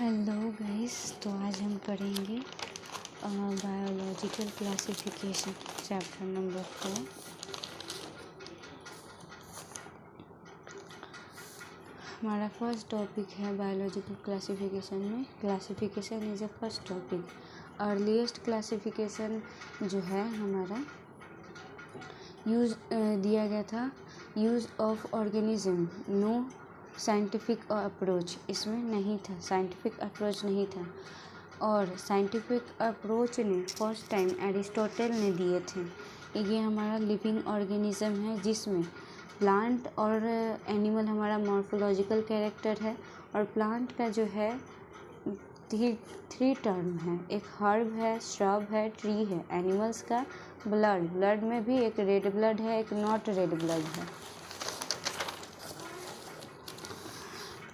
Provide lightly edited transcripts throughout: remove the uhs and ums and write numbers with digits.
Hello guys, तो आज हम पढ़ेंगे बायोलॉजिकल क्लासिफिकेशन चैप्टर नंबर 4। हमारा फर्स्ट टॉपिक है बायोलॉजिकल क्लासिफिकेशन में classification is a first topic. Earliest classification जो है हमारा यूज़ दिया गया था, use of organism, no scientific approach, इसमें नहीं था, साइंटिफिक अप्रोच नहीं था। और साइंटिफिक अप्रोच ने फर्स्ट टाइम एरिस्टोटल ने दिए थे। ये हमारा लिविंग ऑर्गेनिज्म है जिसमें प्लांट और एनिमल हमारा मॉर्फोलॉजिकल कैरेक्टर है। और प्लांट का जो है थ्री टर्म है, एक हर्ब है, श्रब है, ट्री है। एनिमल्स का ब्लड में भी एक रेड ब्लड है, एक नॉट रेड ब्लड है।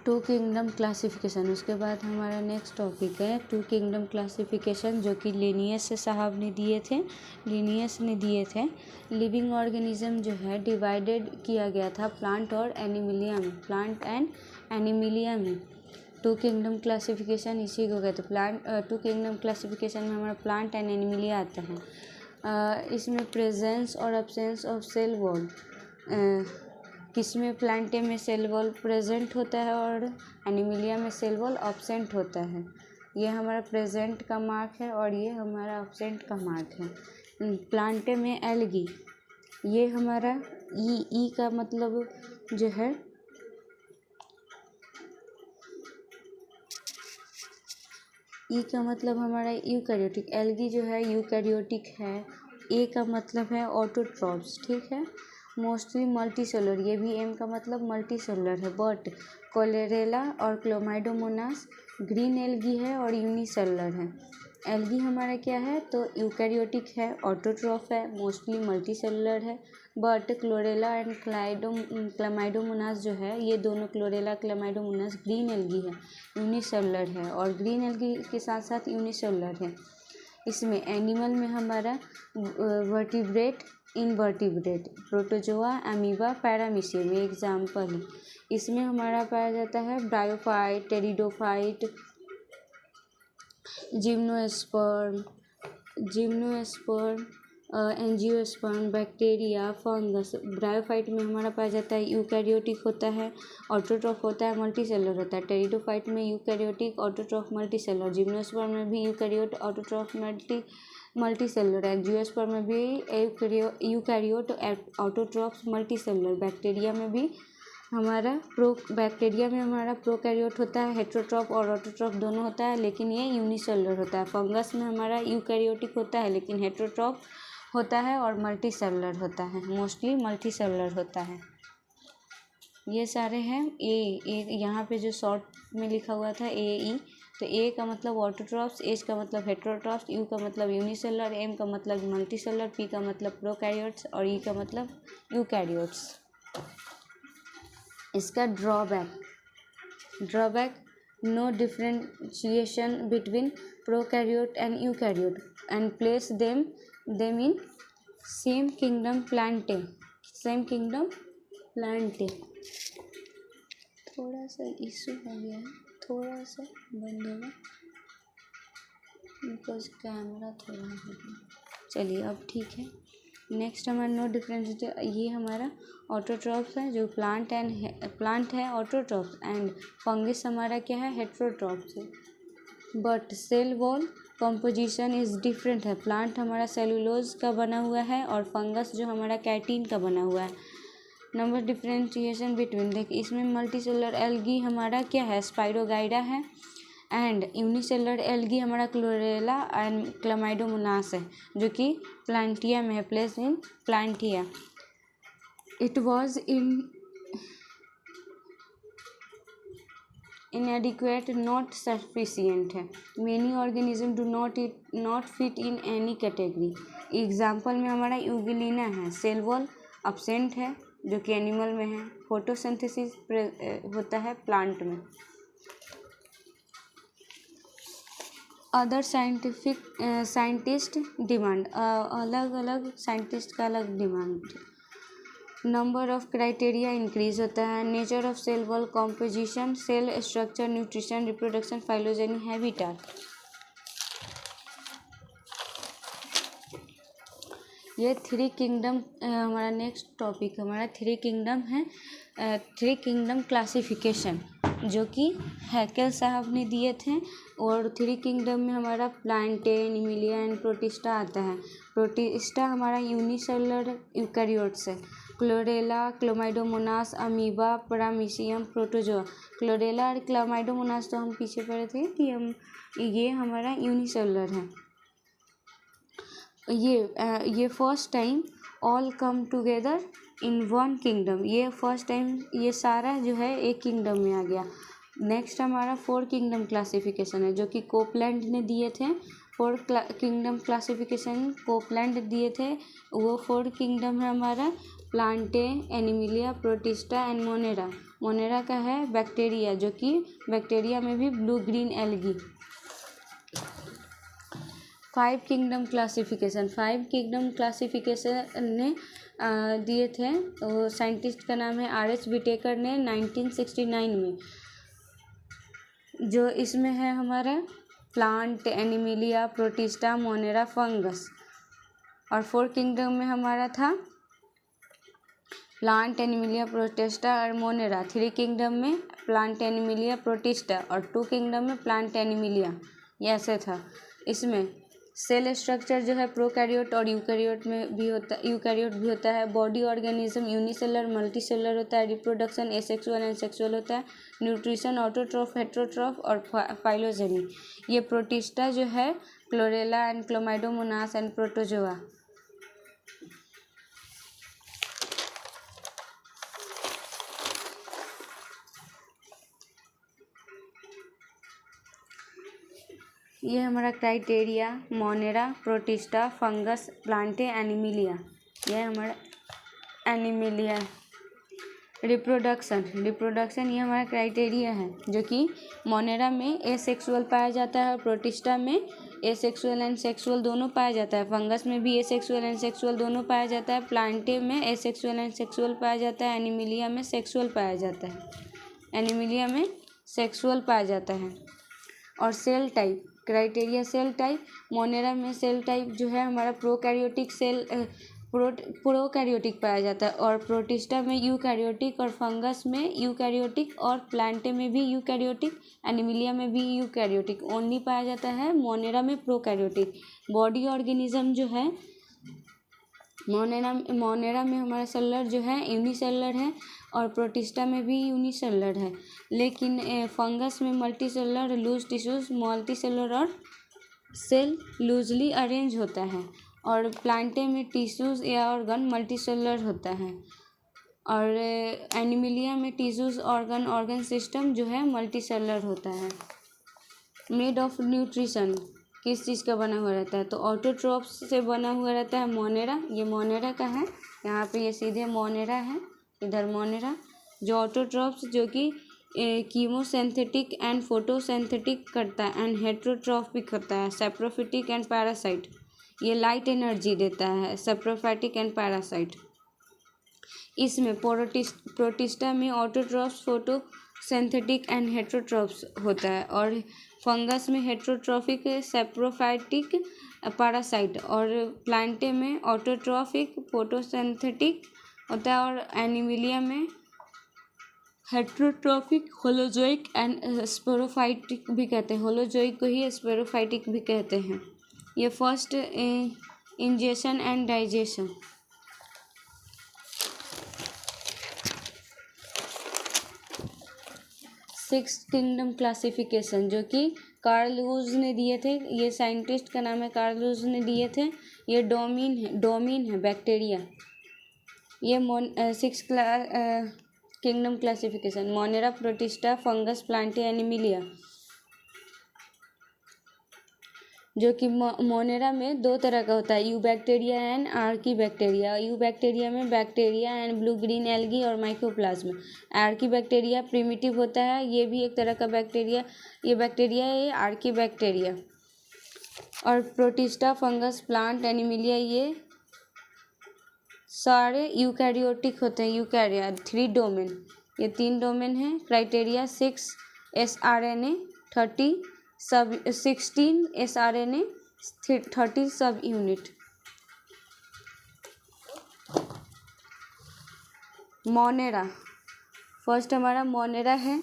टू किंगडम क्लासिफिकेशन, उसके बाद हमारा नेक्स्ट टॉपिक है टू किंगडम क्लासिफिकेशन, जो कि लिनियस साहब ने दिए थे, लिनियस ने दिए थे। लिविंग ऑर्गेनिज्म जो है डिवाइडेड किया गया था प्लांट और एनिमिलिया में, प्लांट एंड एनिमिलिया में। टू किंगडम क्लासिफिकेशन इसी को कहते हैं। टू किंगडम क्लासिफिकेशन में हमारा प्लांट एंड एनिमिलिया आता है। इसमें प्रेजेंस और अब्सेंस ऑफ सेल वॉल, किसमें प्लांटे में सेल वॉल प्रेजेंट होता है और एनिमिलिया में सेल वॉल एब्सेंट होता है। ये हमारा प्रेजेंट का मार्क है और ये हमारा एब्सेंट का मार्क है। प्लांटे में एल्गी, ये हमारा ई का मतलब जो है ई का मतलब हमारा यूकैरियोटिक, एल्गी जो है यूकैरियोटिक है। ए का मतलब है ऑटोट्रॉप्स, ठीक है, मोस्टली मल्टीसेलुलर, ये भी एम का मतलब मल्टीसेलुलर है। बट कोलेरेला और क्लोमाइडोमोनास ग्रीन एल्गी है और यूनिसेलुलर है। एल्गी हमारा क्या है तो यूकैरियोटिक है, ऑटोट्रॉफ है, मोस्टली मल्टीसेलुलर है। बट क्लोरेला एंड क्लामाइडोमोनास जो है, ये दोनों क्लोरेला क्लामाइडोमोनास ग्रीन एल्गी है, यूनिसेलुलर है। और ग्रीन एल्गी के साथ साथ यूनिसेलुलर है। इसमें एनिमल में हमारा vertebrate, invertebrate, protozoa, amoeba, paramecium, ये एग्जाम्पल है। इसमें हमारा पाया जाता है bryophyte, pteridophyte, gymnosperm, angiosperm, bacteria, fungus. Bryophyte में हमारा पाया जाता है यूकैरियोटिक होता है, ऑटोट्रॉफ होता है, मल्टीसेलुलर होता है। टेरिडोफाइट में यूकैरियोटिक, ऑटोट्रॉफ, मल्टीसेलुलर। जिम्नोस्पर्म में भी यूकैरियोट, ऑटोट्रॉफ, मल्टीसेलुलर। एंजियोस्पर्म में भी यूकैरियोट, ऑटोट्रॉफ, मल्टीसेलुलर। बैक्टीरिया में भी हमारा बैक्टीरिया में हमारा प्रोकैरियोट होता है, हेट्रोट्रॉफ और ऑटोट्रॉफ दोनों होता है, लेकिन ये यूनिसेलुलर होता है। फंगस में हमारा यूकैरियोटिक होता है लेकिन हेट्रोट्रॉफ होता है और मल्टीसेलुलर होता है, मोस्टली मल्टीसेलुलर होता है। ये सारे हैं। ए यहाँ पे जो शॉर्ट में लिखा हुआ था ए, तो ए का मतलब ऑटोट्रॉफ्स, एच का मतलब हेट्रोट्रॉफ्स, यू का मतलब यूनिसेलुलर, एम का मतलब मल्टीसेलुलर, पी का मतलब प्रोकैरियोट्स और ई का मतलब यूकैरियोट्स। इसका drawback, no differentiation between prokaryote and eukaryote and place them in same kingdom Plantae, थोड़ा सा इशू हो गया है, थोड़ा सा बंद होगा बिकॉज कैमरा थोड़ा हो गया। चलिए अब ठीक है। नेक्स्ट हमारा नो डिफरेंस, ये हमारा ऑटोट्रॉफ्स है, जो प्लांट है ऑटोट्रॉफ्स, एंड फंगस हमारा क्या है, हेट्रोट्रॉफ्स है। But cell wall composition is different है। प्लांट हमारा सेलुलोज का बना हुआ है और फंगस जो हमारा कैटीन का बना हुआ है। नंबर डिफरेंशिएशन बिटवीन, देखिए इसमें मल्टीसेलुलर एल्गी हमारा क्या है, स्पाइरोगाइडा है, एंड यूनिसेलुलर एल्गी हमारा क्लोरेला एंड क्लामाइडोमोनास है, जो कि प्लांटिया में है, place in plantae. It was inadequate, not sufficient है। Many organism do not fit in any category. Example में हमारा यूगिलिना है, सेल वॉल एब्सेंट है जो कि एनिमल में है, फोटोसिंथेसिस होता है प्लांट में। अदर साइंटिस्ट डिमांड, अलग अलग साइंटिस्ट का अलग demand. Number of criteria increase होता है, nature of cell wall composition, cell structure, nutrition, reproduction, phylogeny, habitat. ये थ्री किंगडम हमारा नेक्स्ट टॉपिक हमारा थ्री किंगडम है। थ्री किंगडम क्लासिफिकेशन जो कि हैकेल साहब ने दिए थे, और थ्री किंगडम में हमारा प्लांटे, एनिमिलिया एंड प्रोटिस्टा आता है। प्रोटिस्टा हमारा यूनिसेलुलर यूकैरियोट्स है। Chlorella, chlamydomonas, amoeba, paramecium, protozoa. Chlorella और क्लोमाइडोमोनास तो हम पीछे पढ़े थे कि ये हमारा यूनिसेलुलर है। ये first time all come together in one kingdom, ये फर्स्ट टाइम ये सारा जो है एक किंगडम में आ गया। नेक्स्ट हमारा फोर किंगडम क्लासिफिकेशन है जो कि कोपलैंड ने दिए थे। फोर किंगडम क्लासिफिकेशन कोपलैंड दिए थे। वो फोर किंगडम है हमारा Plantae, Animalia, protista and Monera. Monera का है बैक्टीरिया, जो कि बैक्टीरिया में भी blue green algae. Five kingdom classification ने दिए थे, तो साइंटिस्ट का नाम है R.H. विटेकर ने 1969 में। जो इसमें है हमारा plant, Animalia, protista, Monera, fungus. और फोर किंगडम में हमारा था प्लांट, एनिमिलिया, प्रोटिस्टा और मोनेरा। थ्री किंगडम में प्लांट, एनिमिलिया, प्रोटिस्टा, और टू किंगडम में प्लांट, एनिमिलिया। ये ऐसे था। इसमें सेल स्ट्रक्चर जो है प्रोकैरियोट और यूकैरियोट में भी होता है। बॉडी ऑर्गेनिज्म यूनिसेलुलर, मल्टीसेलुलर होता है। रिप्रोडक्शन एसेक्सुअल एंड सेक्सुअल होता है। न्यूट्रिशन ऑटोट्रॉफ, हेटेरोट्रॉफ और फाइलोजेनी। ये प्रोटिस्टा जो है chlorella and Chlamydomonas and protozoa. ये हमारा criteria Monera, protista, fungus, plantae, Animalia. ये हमारा एनिमिलिया। रिप्रोडक्शन ये हमारा क्राइटेरिया है, जो कि मोनेरा में एसेक्सुअल पाया जाता है और प्रोटिस्टा में एसेक्सुअल एंड सेक्सुअल दोनों पाया जाता है। फंगस में भी एसेक्सुअल एंड सेक्सुअल दोनों पाया जाता है। प्लांटे में एसेक्सुअल एंड सेक्सुअल पाया जाता है। एनिमिलिया में सेक्सुअल पाया जाता है। और cell type criteria, cell type Monera में सेल टाइप जो है हमारा प्रोकैरियोटिक प्रोकैरियोटिक पाया जाता है, और प्रोटिस्टा में यूकैरियोटिक, और फंगस में यूकैरियोटिक, और प्लांटे में भी यूकैरियोटिक, एनिमिलिया में भी यूकैरियोटिक। ओनली पाया जाता है मोनेरा में प्रोकैरियोटिक। बॉडी ऑर्गेनिज्म जो है मोनेरा में हमारा सेलुलर जो है यूनिसेलुलर है, और प्रोटिस्टा में भी यूनिसेलुलर है। लेकिन फंगस में मल्टीसेलुलर, लूज टिश्यूज, मल्टीसेलुलर और सेल लूजली अरेंज होता है। और प्लांटे में टिश्यूज या ऑर्गन मल्टीसेलुलर होता है। और एनिमिलिया में टिश्यूज, ऑर्गन सिस्टम जो है मल्टीसेलुलर होता है। मेड ऑफ न्यूट्रिशन किस चीज़ का बना हुआ रहता है, तो ऑटोट्रॉफ्स से बना हुआ रहता है मोनेरा। ये मोनेरा का है, यहाँ पे ये सीधे मोनेरा है, इधर मोनेरा। जो ऑटोट्रॉफ्स जो कि कीमोसिंथेटिक एंड फोटोसिंथेटिक करता है, एंड हेटेरोट्रॉफिक होता है। सैप्रोफिटिक एंड पैरासाइट, ये लाइट एनर्जी देता है। Saprophytic and parasite. इसमें प्रोटिस्टा में ऑटोट्रॉफ्स, फोटोसिंथेटिक एंड हेटेरोट्रॉफ्स होता है, और फंगस में हेटेरोट्रॉफिक, सैप्रोफाइटिक, पैरासाइट, और प्लांटे में ऑटोट्रॉफिक, फोटोसिंथेटिक होता है, और एनिमिलिया में हेटेरोट्रॉफिक, होलोजोइक एंड स्पोरोफाइटिक भी कहते हैं। होलोजोइक को ही स्पोरोफाइटिक भी कहते हैं। ये first ingestion and digestion. Six kingdom classification जो कि कार्ल लुईस ने दिए थे, ये साइंटिस्ट का नाम है, कार्ल लुईस ने दिए थे। ये डोमेन है बैक्टीरिया। ये six kingdom classification monera, protista, fungus, plantae, animalia. जो कि मोनेरा में दो तरह का होता है, eubacteria and archaebacteria. Eubacteria में bacteria and blue green algae और माइकोप्लाज्म। आर्की बैक्टीरिया प्रिमिटिव होता है, ये भी एक तरह का बैक्टीरिया, ये बैक्टीरिया है, ये आर्की बैक्टीरिया। और प्रोटिस्टा, फंगस, प्लांट, एनिमिलिया ये सारे यूकैरियोटिक होते हैं। यूकैरिया 3 डोमेन, ये 3 डोमेन हैं। क्राइटेरिया 6 sRNA, 16 sRNA, 30 सब यूनिट। मोनेरा, फर्स्ट हमारा मोनेरा है।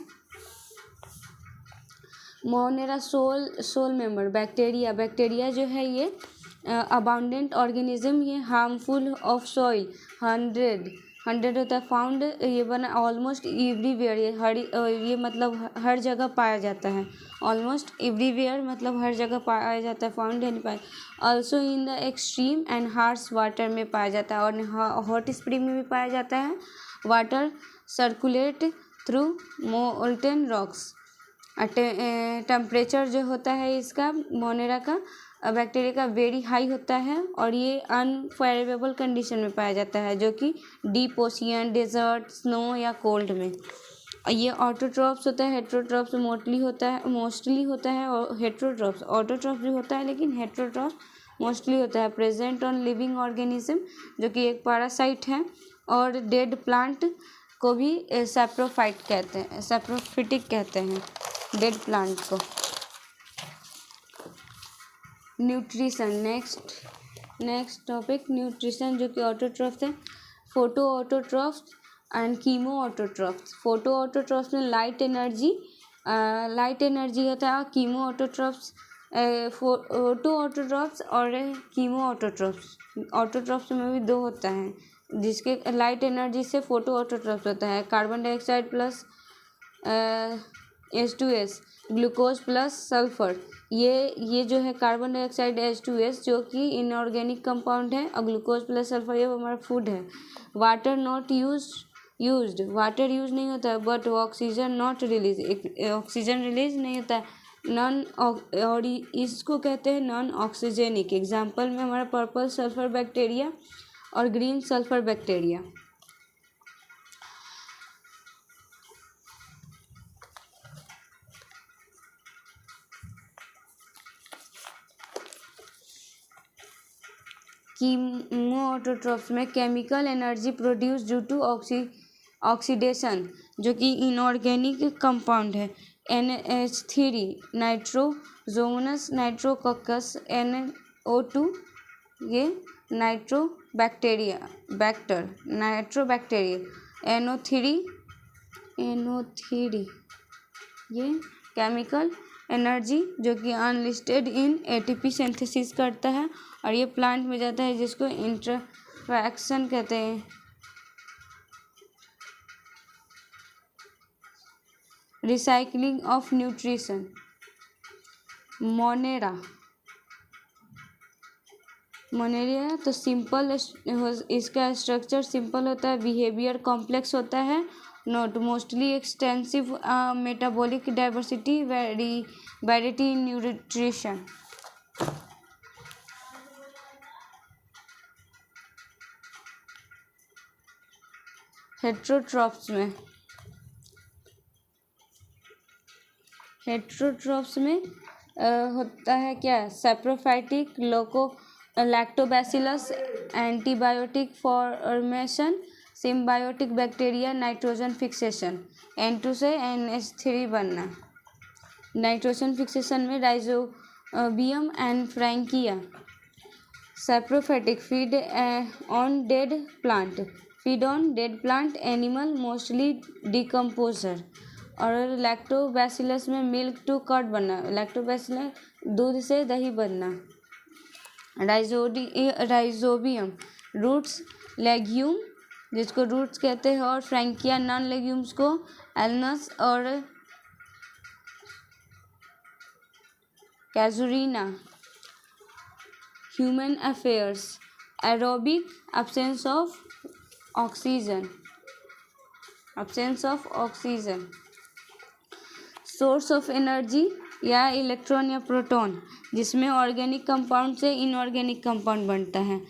मोनेरा सोल मेंबर बैक्टीरिया जो है ये अबाउंडेंट ऑर्गेनिज्म, ये हार्मफुल ऑफ सॉइल 100 होता है। फाउंड ये बना ऑलमोस्ट एवरीवेयर, ये मतलब हर जगह पाया जाता है। ऑलमोस्ट एवरीवेयर मतलब हर जगह पाया जाता है। फाउंड एंड पाया also in the extreme and harsh water में पाया जाता है, और हॉट स्प्रिंग में भी पाया जाता है। Water circulate through molten rocks. Temperature जो होता है इसका मोनेरा का बैक्टीरिया का वेरी हाई होता है, और ये अनफेवरेबल कंडीशन में पाया जाता है, जो कि डीप ओशियन, डेजर्ट, स्नो या कोल्ड में। ये ऑटोट्रॉप्स होता है। हेट्रोट्रॉप्स मोस्टली होता है और हेट्रोट्रॉप्स ऑटोट्रॉप्स भी होता है, लेकिन हेट्रोट्रॉप्स मोस्टली होता है। प्रेजेंट ऑन लिविंग ऑर्गेनिज्म, जो कि एक पैरासाइट है। और डेड प्लांट को भी सैप्रोफाइट कहते हैं, सैप्रोफिटिक कहते हैं डेड प्लांट को। न्यूट्रिशन, नेक्स्ट टॉपिक न्यूट्रिशन, जो कि ऑटोट्रॉफ्स है। Photo autotrophs and chemo autotrophs. Photo autotrophs में लाइट एनर्जी होता है। कीमो ऑटोट्रॉफ्स, फोटो ऑटोट्रॉफ्स और कीमो ऑटोट्रॉफ्स में भी 2 होता है, जिसके लाइट एनर्जी से फोटो ऑटोट्रॉफ्स होता है। Carbon dioxide plus H2S, glucose plus sulphur. ये जो है कार्बन डाइऑक्साइड H2S, जो कि इनऑर्गेनिक कंपाउंड है, और ग्लूकोज प्लस सल्फर ये हमारा फूड है। Water not used, water use नहीं होता है, but oxygen not release, oxygen release नहीं होता है। नॉन, और इसको कहते हैं नॉन ऑक्सीजेनिक। एग्जाम्पल में हमारा पर्पल सल्फर बैक्टीरिया और green sulphur bacteria. Chemoautotrophs में chemical energy produce due to oxidation, जो कि इनऑर्गेनिक कंपाउंड है। NH3 नाइट्रोजोमोनस नाइट्रोकॉकस, NO2 ये नाइट्रोबैक्टीरिया, NO3 ये केमिकल एनर्जी, जो कि अनलिस्टेड इन ATP सिंथेसिस करता है, और ये प्लांट में जाता है, जिसको इंटरैक्शन कहते हैं। Recycling of nutrition. मोनेरिया तो सिंपल, इसका स्ट्रक्चर सिंपल होता है, बिहेवियर कॉम्प्लेक्स होता है, note mostly extensive metabolic diversity, variety in nutrition. Heterotrophs में होता है क्या, saprophytic, lactobacillus, antibiotic formation, symbiotic bacteria, nitrogen fixation, N2 से NH3 बनना। नाइट्रोजन फिक्सेशन में rhizobium and Frankia. Saprophytic, feed on dead plant animal, mostly decomposer. और lactobacillus में milk to curd बनना, लैक्टोबैसिलस दूध से दही बनना। राइजोबियम रूट्स, लेग्यूम जिसको रूट्स कहते हैं, और फ्रैंकिया नॉन लेग्यूम्स को एल्नस और कैजुरीना। Human affairs, aerobic, absence of oxygen, source of energy या इलेक्ट्रॉन या प्रोटॉन, जिसमें ऑर्गेनिक कंपाउंड से इनऑर्गेनिक कंपाउंड बनता है।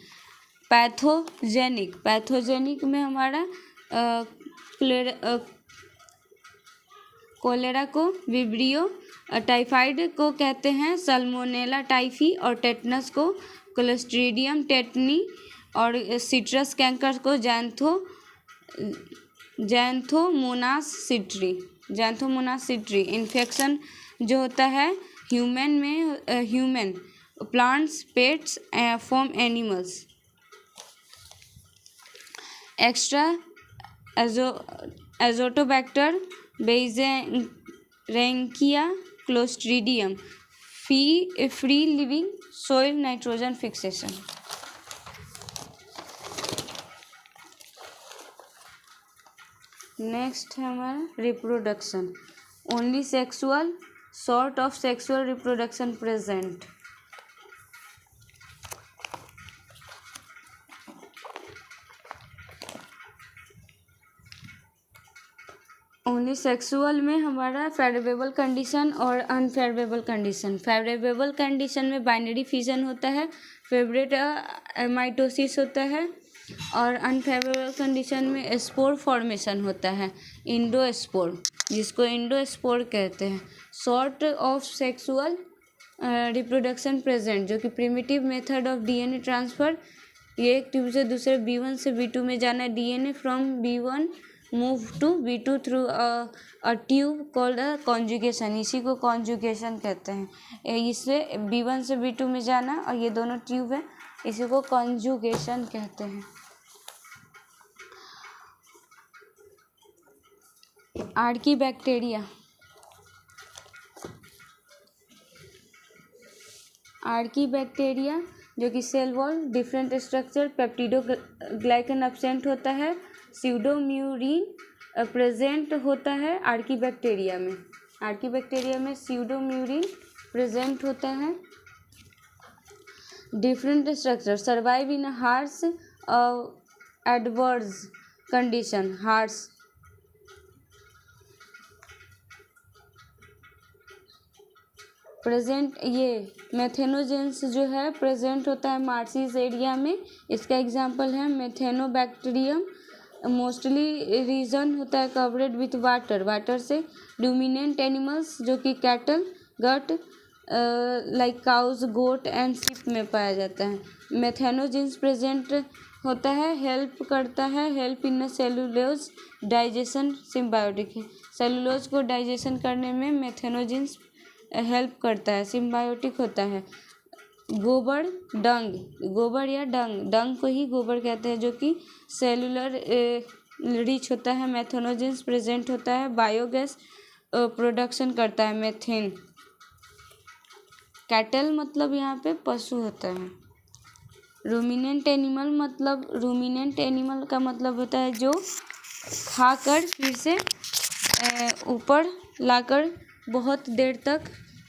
पैथोजेनिक में हमारा कोलेरा को, विब्रियो टाइफाइड को कहते हैं, सल्मोनेला टाइफी, और टेटनस को क्लोस्ट्रीडियम टेटनी और सिट्रस कैंकर को जैंथोमोनास सिट्री। इन्फेक्शन जो होता है human plants, pets from animals. Extra azotobacter beijerinckia clostridium free living soil nitrogen fixation. Next है हमारा reproduction. Only sexual sort of sexual reproduction present. Only sexual में हमारा favourable condition और unfavourable condition. Favourable condition में binary fission होता है, favourite mitosis होता है, और अनफेवरेबल कंडीशन में स्पोर फॉर्मेशन होता है, इंडोस्पोर, जिसको इंडोस्पोर कहते हैं। Sort of sexual reproduction present, जो कि primitive method of DNA transfer. ये एक ट्यूब से दूसरे B1 से B2 में जाना है। DNA from B1 move to B2 through a tube called a conjugation. इसी को कॉन्जुगेशन कहते हैं। इससे B1 से B2 में जाना, और ये दोनों ट्यूब है, इसी को कॉन्जुगेशन कहते हैं। आर्कीबैक्टीरिया जो कि cell wall different structure, peptidoglycan absent होता है, स्यूडोम्यूरिन प्रेजेंट होता है आर्कीबैक्टीरिया में स्यूडोम्यूरिन प्रेजेंट होता है। Different structure survive in harsh adverse condition. Harsh present, ये मेथेनोजेंस जो है प्रेजेंट होता है मार्सिस एरिया में। इसका एग्जांपल है मेथेनोबैक्टीरियम। मोस्टली रीजन होता है कवर्ड विथ वाटर से। डोमिनेंट एनिमल्स जो कि cattle, gut like cows, goat and sheep में पाया जाता है। मेथेनोजेंस प्रेजेंट होता है, help in cellulose digestion, symbiotic है। सेलुलोज को डाइजेशन करने में मेथेनोजेंस हेल्प करता है, सिम्बायोटिक होता है। गोबर या डंग को ही गोबर कहते हैं, जो कि सेलुलर रिच होता है। मेथेनोजेंस प्रेजेंट होता है, बायोगैस प्रोडक्शन करता है, मेथेन। कैटल मतलब यहाँ पे पशु होता है। रूमिनेंट एनिमल का मतलब होता है जो खाकर फिर से ऊपर लाकर बहुत देर तक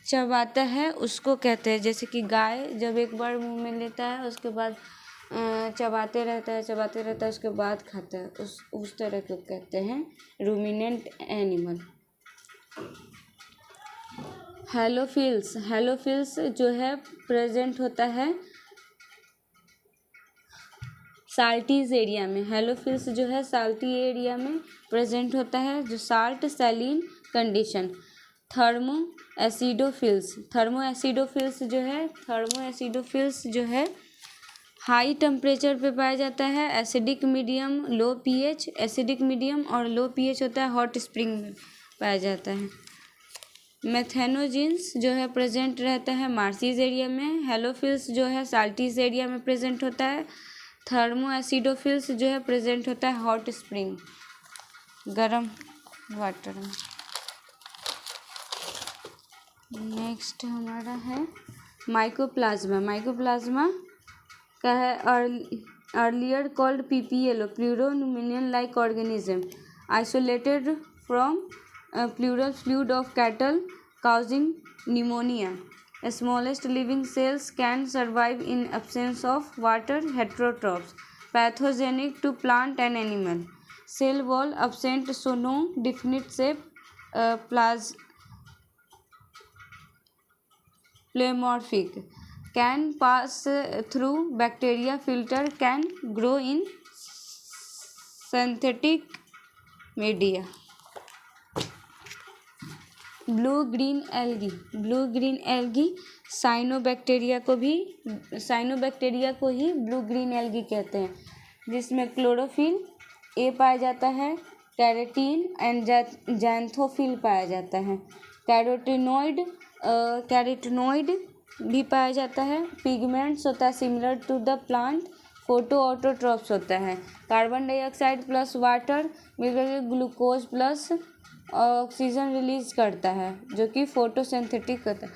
चबाता है, उसको कहते हैं। जैसे कि गाय जब एक बार मुंह में लेता है, उसके बाद चबाते रहता है, उसके बाद खाता है, उस तरह को कहते हैं रूमिनेंट एनिमल। हेलोफिल्स जो है प्रेजेंट होता है साल्टीज एरिया में। हेलोफिल्स जो है साल्टी एरिया में प्रेजेंट होता है, जो साल्ट सैलिन कंडीशन। थर्मो एसिडोफिल्स जो है हाई टेम्परेचर पे पाया जाता है। एसिडिक मीडियम, लो पीएच, एसिडिक मीडियम और लो पीएच होता है, हॉट स्प्रिंग में पाया जाता है। मेथेनोजेंस जो है प्रेजेंट रहता है मार्सीज एरिया में। हेलोफिल्स जो है साल्टीज एरिया में प्रेजेंट होता है। थर्मो एसिडोफिल्स जो है प्रेजेंट होता है हॉट स्प्रिंग, गर्म वाटर में। नेक्स्ट हमारा है माइकोप्लाज्मा का है earlier called PPLO, pleuropneumonia like organism, isolated from pleural fluid of cattle causing pneumonia. Smallest living cells can survive in absence of water. Heterotrophs, pathogenic to plant and animal. Cell wall absent, so no definite shape. Pleomorphic, can pass through bacteria filter, can grow in synthetic media. Blue green algae cyanobacteria को ही blue green algae कहते हैं, जिसमें chlorophyll A पाया जाता है, keratin and xanthophyll पाया जाता है, कैरोटीनॉइड भी पाया जाता है, पिगमेंट्स होता है similar to the plant, photoautotrophs होता है, कार्बन डाइऑक्साइड प्लस वाटर मिलकर ग्लूकोज प्लस ऑक्सीजन रिलीज करता है जो कि फोटोसिंथेटिक होता है।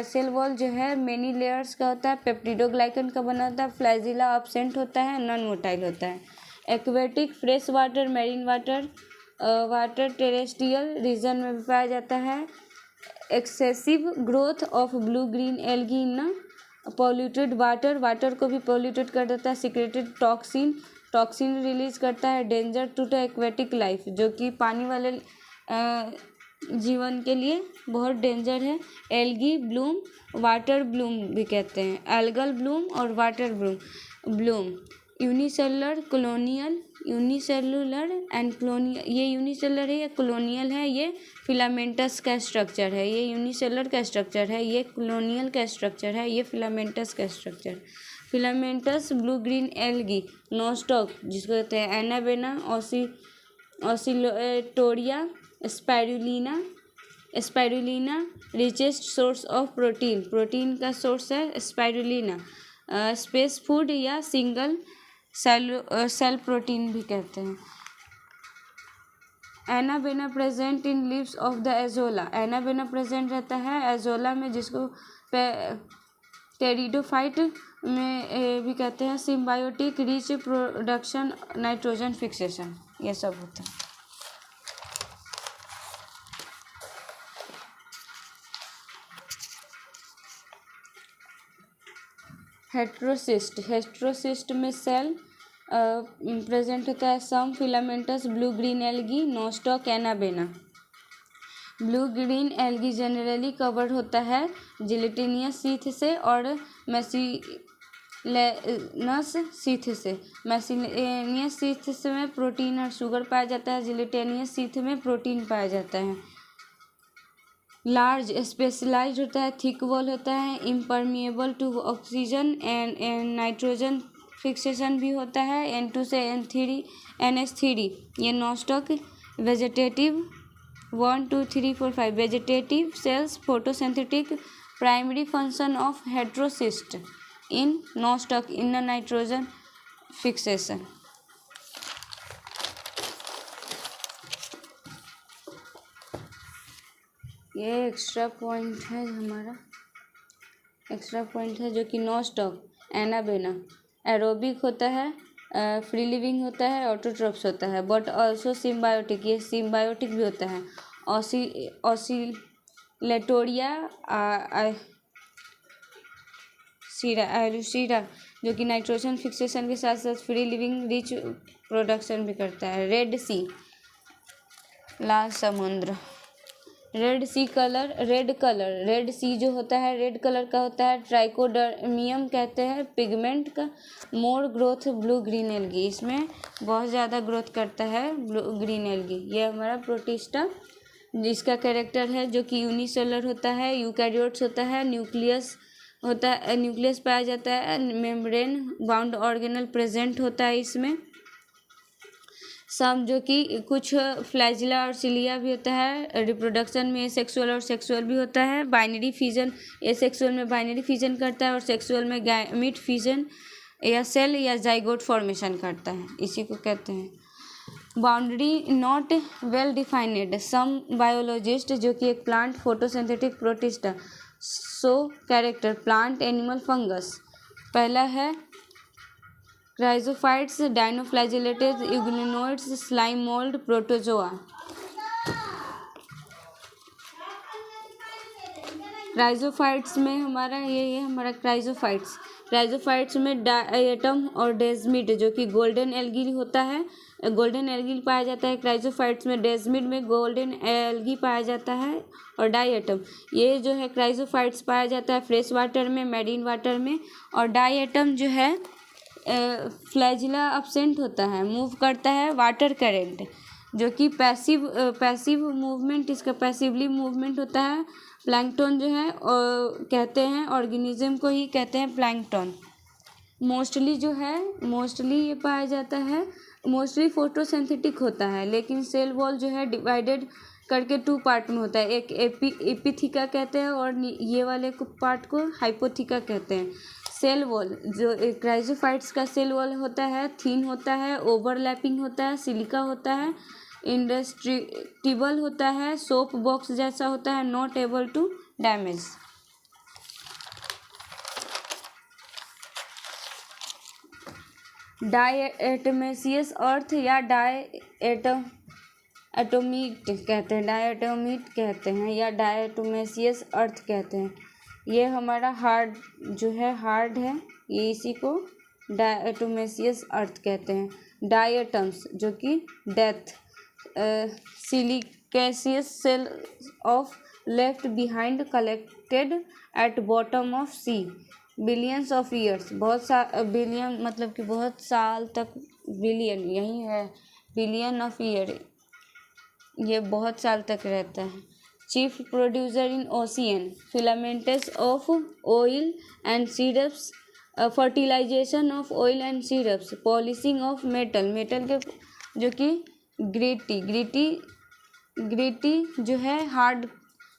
सेल वॉल जो है मेनी लेयर्स का होता है, पेप्टिडोग्लाइकन का बना होता है, फ्लैजिला एब्सेंट होता है, नॉन मोटाइल होता है। Aquatic fresh water, marine water terrestrial region में भी पाया जाता है। Excessive growth of blue green algae in polluted water को भी पॉल्यूटेड कर देता है। सिक्रेटेड टॉक्सिन रिलीज करता है। Danger to the aquatic life, जो कि पानी वाले जीवन के लिए बहुत डेंजर है। एल्गी ब्लूम, वाटर ब्लूम भी कहते हैं, एल्गल ब्लूम और water Bloom. Unicellular and colonial, ये यूनिसेलुलर है, ये कॉलोनियल है, ये फिलामेंटस का स्ट्रक्चर है। ये यूनिसेलुलर का स्ट्रक्चर है, ये कॉलोनियल का स्ट्रक्चर है, ये फिलामेंटस का structure. Filamentous blue green algae Nostoc, जिसको कहते हैं anabaena Oscillatoria spirulina richest source of protein का सोर्स है स्पाइरुलिना। स्पेस फूड या सिंगल सेल प्रोटीन भी कहते हैं। Anabaena present in leaves of the azolla, anabaena present रहता है एजोला में, जिसको टेरिडोफाइट में भी कहते हैं। Symbiotic rich production, nitrogen fixation, ये सब होता है। हेट्रोसिस्ट में सेल प्रेजेंट होता है। Some filamentous blue green algae nostoc anabaena. Blue green algae generally covered होता है जिलेटिनियस शीथ से और मैसिलिनस शीथ से। मैसिलिनियस शीथ में प्रोटीन और शुगर पाया जाता है, जिलेटिनियस शीथ में प्रोटीन पाया जाता है। लार्ज स्पेशलाइज्ड होता है, थिक वॉल होता है, impermeable to oxygen and nitrogen fixation भी होता है। N2 से NH3। ये Nostoc vegetative 1 2 3 4 5 vegetative cells photosynthetic primary function of heterocyst in Nostoc in nitrogen fixation. ये एक्स्ट्रा पॉइंट है हमारा, एक्स्ट्रा पॉइंट है जो कि नोस्टॉक एनाबेना एरोबिक होता है, फ्री लिविंग होता है, ऑटोट्रॉप्स होता है, बट ऑल्सो सिम्बायोटिक, ये सिम्बायोटिक भी होता है। ऑसिलेटोरिया एलुसीरा, जो कि नाइट्रोजन फिक्सेशन के साथ साथ फ्री लिविंग रिच प्रोडक्शन भी करता है। रेड सी, लाल समुद्र। रेड सी जो होता है रेड कलर का होता है, ट्राइकोडर्मियम कहते हैं पिगमेंट का। मोर ग्रोथ ब्लू ग्रीन एल्गी, इसमें बहुत ज़्यादा ग्रोथ करता है ब्लू ग्रीन एल्गी। ये हमारा प्रोटिस्टा, जिसका कैरेक्टर है जो कि यूनिसेलुलर होता है, यूकैरियोट्स होता है, न्यूक्लियस पाया जाता है, मेम्ब्रेन बाउंड ऑर्गेनल प्रेजेंट होता है इसमें। जो कि कुछ फ्लैजिला और सिलिया भी होता है। रिप्रोडक्शन में एसेक्सुअल और सेक्सुअल भी होता है। बाइनरी फिजन, एसेक्सुअल में बाइनरी फिजन करता है और सेक्सुअल में गैमीट फिजन या सेल या जाइगोट फॉर्मेशन करता है, इसी को कहते हैं। Boundary not well defined, some biologist, जो कि एक plant photosynthetic protista. So character plant animal fungus. पहला है chrysophytes, dinoflagellates euglenoids, slime mould, protozoa. Chrysophytes में हमारा ये हमारा क्राइजोफाइट्स में डायटम और डेजमिड, जो कि गोल्डन एल्गी होता है, गोल्डन एल्गी पाया जाता है क्राइजोफाइट्स में। डेजमिड में गोल्डन एल्गी पाया जाता है और डायटम, ये जो है क्राइजोफाइट्स पाया जाता है फ्रेश वाटर में, मैरीन वाटर में। और डायटम जो है फ्लैजिला एब्सेंट होता है, मूव करता है वाटर करेंट। जो कि पैसिव मूवमेंट, इसका पैसिवली मूवमेंट होता है। प्लैंकटन जो है कहते हैं ऑर्गेनिज्म को ही कहते हैं प्लैंकटन। मोस्टली ये पाया जाता है, मोस्टली फोटोसिंथेटिक होता है, लेकिन सेल वॉल जो है डिवाइडेड करके 2 पार्ट में होता है। एक एपिथीका कहते हैं और ये वाले को पार्ट को हाइपोथीका कहते हैं। सेल वॉल जो क्राइजोफाइट्स का सेल वॉल होता है थिन होता है, ओवरलैपिंग होता है, सिलिका होता है, इंडेस्ट्रक्टिबल होता है, सोप बॉक्स जैसा होता है, नॉट एबल टू डैमेज। डायएटमेसियस अर्थ या डायएटोमीट कहते हैं या डायएटोमेसियस अर्थ कहते हैं। ये हमारा हार्ड है, ये इसी को डायएटोमेसियस अर्थ कहते हैं। डायटम्स जो कि death, siliceous cell of left behind collected at bottom of sea billions of years. Billion मतलब कि बहुत साल तक, बिलियन यही है, बिलियन ऑफ ईयर, ये बहुत साल तक रहता है। Chief producer in ocean, filaments of oil and syrups, fertilization of oil and syrups, polishing of metal के जो कि ग्रिटी जो है हार्ड,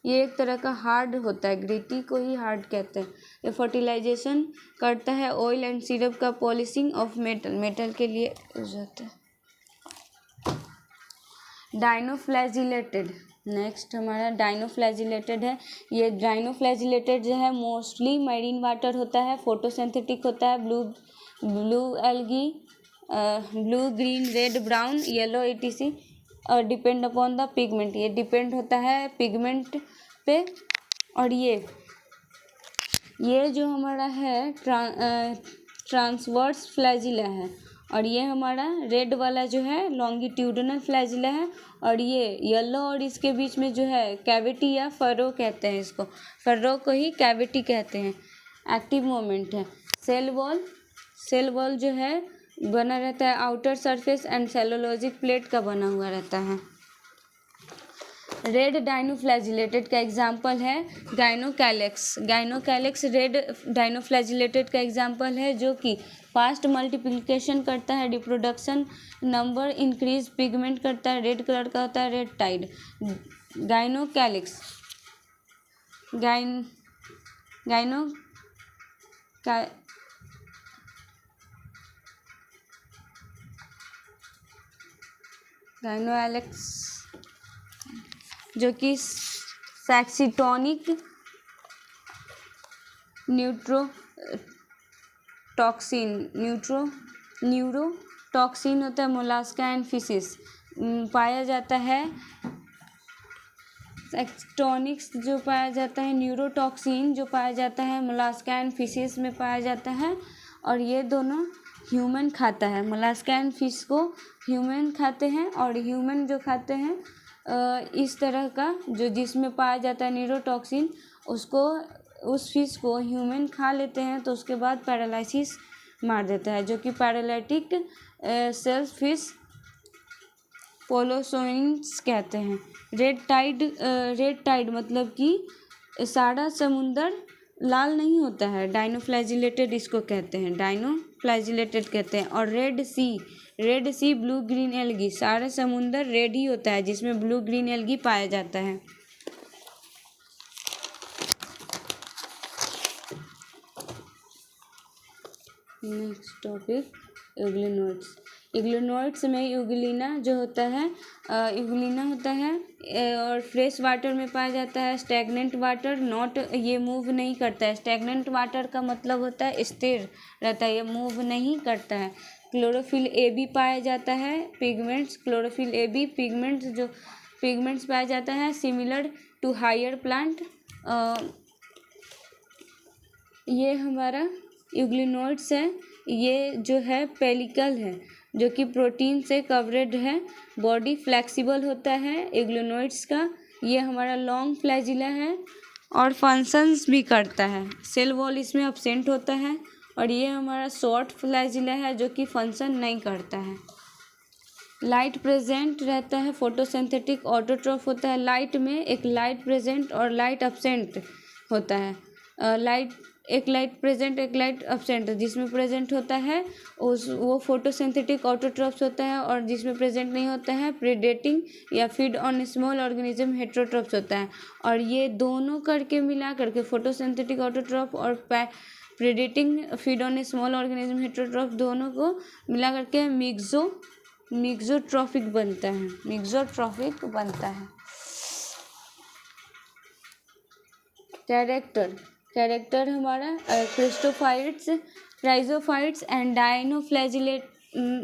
ये एक तरह का हार्ड होता है, ग्रिटी को ही हार्ड कहते हैं। ये फर्टिलाइजेशन करता है ऑयल एंड सिरप का, पॉलिशिंग ऑफ मेटल के लिए यूज होता है। डाइनोफ्लैजिलेटेड, नेक्स्ट हमारा डाइनोफ्लैजिलेटेड है। ये डाइनोफ्लैजिलेटेड जो है मोस्टली मैरीन वाटर होता है, फोटोसिंथेटिक होता है, blue algae, blue green red brown yellow etc depend upon the pigment, ये डिपेंड होता है पिगमेंट पे। और ये जो हमारा है ट्रांसवर्स फ्लैजिला है, और ये हमारा रेड वाला जो है लॉन्गिट्यूडनल फ्लैजिला है, और ये येलो और इसके बीच में जो है कैविटी या फरो कहते हैं, इसको फरो को ही कैविटी कहते हैं। एक्टिव मोमेंट है। सेल वॉल जो है बना रहता है outer surface and cellulosic plate का बना हुआ रहता है। रेड डाइनोफ्लैजिलेटेड का एग्जाम्पल है गाइनोकैलेक्स रेड डाइनोफ्लैजिलेटेड का एग्जाम्पल है, जो कि फास्ट मल्टीप्लिकेशन करता है, रिप्रोडक्शन नंबर इंक्रीज, पिगमेंट करता है, रेड कलर का होता है, रेड टाइड। गाइनोएलेक्स जो कि सैक्सीटोनिक न्यूरोटॉक्सिन होता है, मोलास्का एंड फिशिस पाया जाता है। सैक्सीटोनिक्स जो पाया जाता है, न्यूरोटॉक्सिन जो पाया जाता है मोलास्का एंड फिशिस में पाया जाता है, और ये दोनों ह्यूमन खाता है। मोलास्का एंड फिश को ह्यूमन खाते हैं, और ह्यूमन जो खाते हैं इस तरह का जो जिसमें पाया जाता है न्यूरोटॉक्सिन, उस फिश को ह्यूमन खा लेते हैं, तो उसके बाद पैरालिसिस मार देता है, जो कि पैरालिटिक सेल फिश पोलोसोइन्स कहते हैं। रेड टाइड मतलब कि सारा समुंदर लाल नहीं होता है, डाइनोफ्लैजिलेटेड इसको कहते हैं, डाइनोफ्लैजिलेटेड कहते हैं। और रेड सी ब्लू ग्रीन एल्गी, सारा समुंदर रेड ही होता है जिसमें ब्लू ग्रीन एल्गी पाया जाता है। नेक्स्ट टॉपिक यूग्लिनोइड्स में यूग्लिना होता है और फ्रेश वाटर में पाया जाता है। स्टैग्नेंट वाटर नॉट, ये मूव नहीं करता है। स्टैग्नेंट वाटर का मतलब होता है स्थिर रहता है, ये मूव नहीं करता है। क्लोरोफिल ए बी पाया जाता है। Pigments, chlorophyll A B pigments पाया जाता है सिमिलर टू हायर प्लांट। ये हमारा यूग्लिनोइड्स है, ये जो है पेलिकल है जो कि प्रोटीन से कवरेड है। बॉडी फ्लेक्सिबल होता है यूग्लिनोइड्स का। ये हमारा लॉन्ग फ्लैजिला है और फंक्शंस भी करता है। सेल वॉल इसमें अब्सेंट होता है। और ये हमारा शॉर्ट फ्लैजिला है जो कि फंक्शन नहीं करता है। लाइट प्रेजेंट रहता है, फोटोसिंथेटिक ऑटोट्रॉफ होता है। लाइट में एक लाइट प्रेजेंट और लाइट अब्सेंट होता है। एक लाइट प्रेजेंट एक लाइट अब्सेंट, जिसमें प्रेजेंट होता है वो फोटोसिंथेटिक ऑटोट्रॉफ्स होता है, और जिसमें प्रेजेंट नहीं होता है प्रीडेटिंग या feed on small organism heterotrophs होता है। और ये दोनों करके मिला करके फोटोसिंथेटिक ऑटोट्रॉफ और predating feed on small organism heterotroph दोनों को मिला करके मिक्सोट्रॉफिक बनता है। कैरेक्टर हमारा chrysophytes, chrysophytes and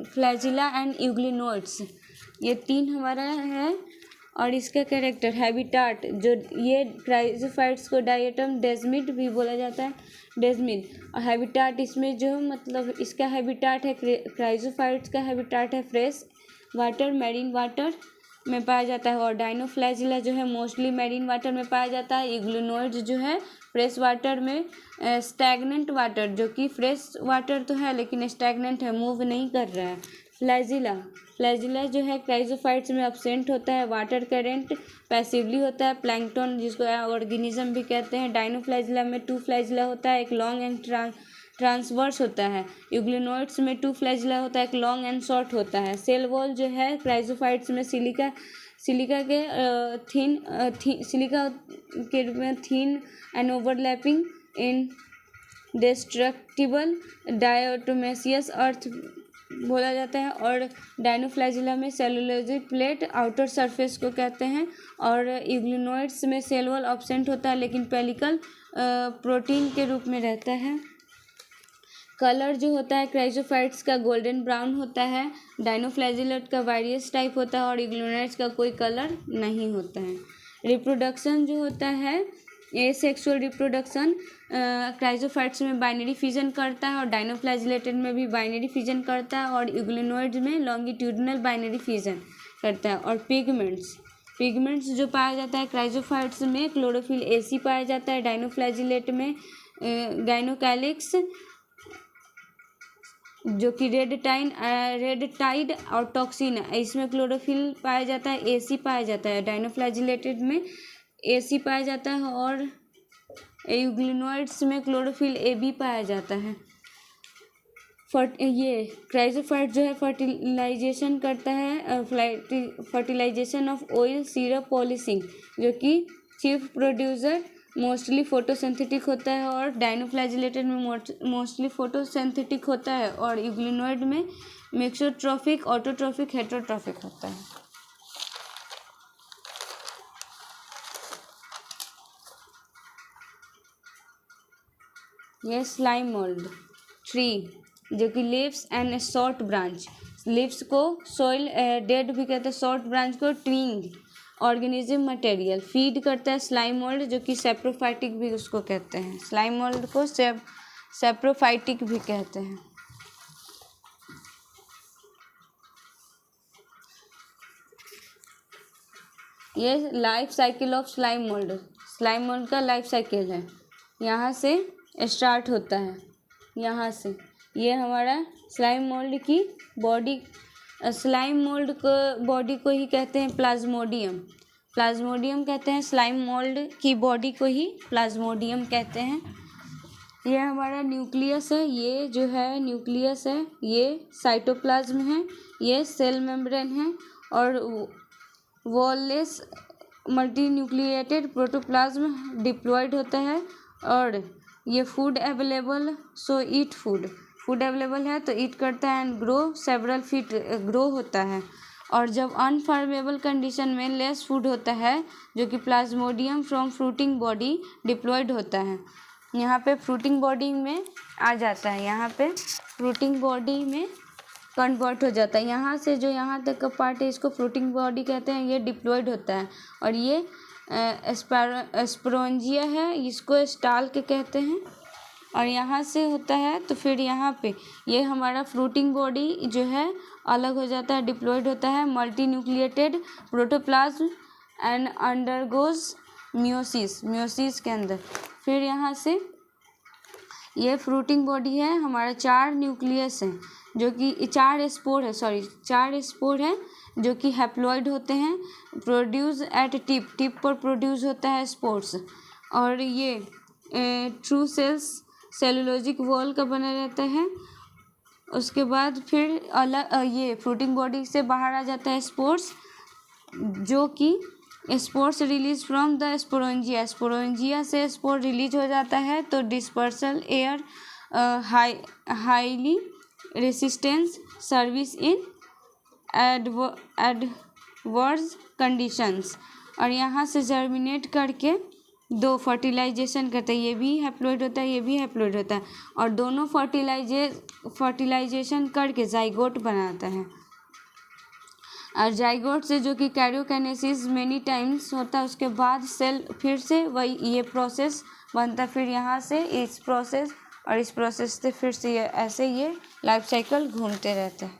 flagella and euglenoids, ये 3 हमारा है। और इसका कैरेक्टर हैबिटाट, जो ये क्राइजोफाइट्स को डायटम डेस्मिड भी बोला जाता है, डेस्मिड। और हैबिटाट इसमें जो मतलब इसका हैबिटाट है, क्राइजोफाइट्स का हैबिटाट है फ्रेश वाटर, मैरीन वाटर में पाया जाता है। और डाइनोफ्लैजिला जो है मोस्टली मैरीन वाटर में पाया जाता है। यूग्लिनोइड्स जो है फ्रेश वाटर में, स्टैगनेंट वाटर, जो कि फ्रेश वाटर तो है लेकिन स्टैगनेंट है, मूव नहीं कर रहा है। फ्लैजिला जो है क्राइजोफाइट्स में अब्सेंट होता है, वाटर करेंट पैसिवली होता है, प्लैंकटन जिसको ऑर्गेनिज्म भी कहते हैं। डाइनोफ्लैजिला में 2 फ्लैजिला होता है, एक लॉन्ग एंड ट्रांसवर्स होता है। यूग्लिनोइड्स में 2 फ्लैजिला होता है, एक लॉन्ग एंड शॉर्ट होता है। सेल वॉल जो है क्राइजोफाइट्स में सिलिका के रूप में थीन एंड ओवरलैपिंग इन डेस्ट्रक्टिबल डायोटोमेसियस अर्थ बोला जाता है। और डाइनोफ्लैजिला में सेलुलोजिक प्लेट आउटर सरफेस को कहते हैं। और यूग्लिनोइड्स में सेल वॉल एब्सेंट होता है लेकिन पेलिकल प्रोटीन के रूप में रहता है। कलर जो होता है क्राइजोफाइट्स का गोल्डन ब्राउन होता है, डाइनोफ्लैजिलेट का वेरियस टाइप होता है, और यूग्लिनोइड्स का कोई कलर नहीं होता है। रिप्रोडक्शन जो होता है एसेक्सुअल रिप्रोडक्शन क्राइजोफाइट्स में बाइनरी फिजन करता है, और डाइनोफ्लैजिलेटेड में भी बाइनरी फिजन करता है, और यूग्लिनोइड्स में लॉन्गिट्यूडिनल बाइनरी फिजन करता है। और पिगमेंट्स जो पाया जाता है क्राइजोफाइट्स में क्लोरोफिल AC पाया जाता है, डाइनोफ्लैजिलेट में गाइनोकैलिक्स जो कि रेड टाइड और टॉक्सिन, इसमें क्लोरोफिल पाया जाता है, AC पाया जाता है। डाइनोफ्लैजिलेटेड में AC पाया जाता है, और यूग्लिनोइड्स में क्लोरोफिल AB पाया जाता है। ये क्राइजोफाइट जो है फर्टिलाइजेशन करता है, fertilization of oil syrup polishing, जो कि चीफ प्रोड्यूसर मोस्टली फोटोसिंथेटिक होता है, और डाइनोफ्लैजिलेटेड में मोस्टली फोटोसिंथेटिक होता है, और यूग्लिनोइड में मिक्सोट्रॉफिक, ऑटोट्रॉफिक, हेटेरोट्रॉफिक होता है। ये स्लाइम मोल्ड ट्री, जो कि leaves and short branch, leaves को सॉइल डेड भी कहते हैं, शॉर्ट ब्रांच को ट्विंग ऑर्गेनिज्म मटेरियल फीड करता है। स्लाइम मोल्ड जो कि सेप्रोफाइटिक भी उसको कहते हैं, स्लाइम मोल्ड को सेप्रोफाइटिक भी कहते हैं। ये life cycle of slime mould का लाइफ साइकिल है। यहाँ से स्टार्ट होता है, यहाँ से ये हमारा स्लाइम मोल्ड की बॉडी, स्लाइम मोल्ड को बॉडी को ही कहते हैं प्लाज्मोडियम कहते हैं। स्लाइम मोल्ड की बॉडी को ही प्लाज्मोडियम कहते हैं। ये हमारा न्यूक्लियस है, ये जो है न्यूक्लियस है, ये साइटोप्लाज्म है, ये सेल मेम्ब्रेन है, और wallless multi nucleated protoplasm diploid होता है। और ये food available, so eat food available है तो ईट करता है, and grow several feet grow होता है। और जब अनफॉर्मेबल कंडीशन में लेस फूड होता है, जो कि plasmodium from fruiting body diploid होता है। यहाँ पे फ्रूटिंग बॉडी में आ जाता है, यहाँ पे फ्रूटिंग बॉडी में कन्वर्ट हो जाता है। यहाँ से जो यहाँ तक का पार्ट है इसको फ्रूटिंग बॉडी कहते हैं, ये डिप्लॉयड होता है। और ये स्पोरेंजिया है, इसको स्टाल के कहते हैं। और यहाँ से होता है तो फिर यहाँ पे ये हमारा फ्रूटिंग बॉडी जो है अलग हो जाता है, डिप्लॉयड होता है, multi nucleated protoplasm and undergoes meiosis के अंदर। फिर यहाँ से ये फ्रूटिंग बॉडी है, हमारा 4 न्यूक्लियस है, जो कि 4 स्पोर है जो कि हैप्लॉइड होते हैं, प्रोड्यूस एट टिप पर प्रोड्यूस होता है स्पोर्स। और ये ट्रू सेल्स सेलुलोजिक वॉल का बना रहता है। उसके बाद फिर ये फ्रूटिंग बॉडी से बाहर आ जाता है स्पोर्स, जो कि स्पोर्स रिलीज फ्रॉम द स्पोरोंजिया से स्पोर रिलीज हो जाता है। तो dispersal air highly resistance service in adverse conditions. और यहाँ से जर्मिनेट करके 2 फर्टिलाइजेशन करते हैं, ये भी हैप्लॉइड होता है, ये भी हैप्लॉइड होता है, और दोनों फर्टिलाइजेशन करके जाइगोट बनाता है। और जाइगोट से जो कि कैरियोकाइनेसिस मेनी टाइम्स होता है, उसके बाद सेल फिर से वही ये प्रोसेस बनता है, फिर यहाँ से इस प्रोसेस और इस प्रोसेस से फिर से ऐसे ये लाइफ साइकिल घूमते रहते हैं।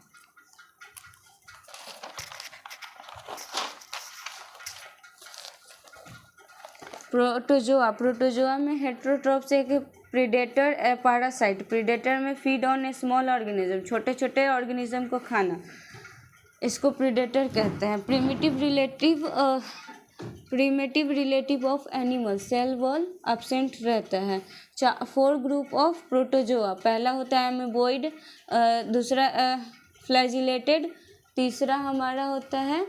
प्रोटोजोआ में हेटेरोट्रॉप से एक प्रीडेटर पैरासाइट। प्रीडेटर में feed on a small organism, छोटे छोटे ऑर्गेनिज्म को खाना, इसको प्रीडेटर कहते हैं। Primitive relative of animal, cell wall absent रहता है। 4 ग्रुप ऑफ प्रोटोजोआ, पहला होता है एमोबॉइड, दूसरा फ्लैजिलेटेड, तीसरा हमारा होता है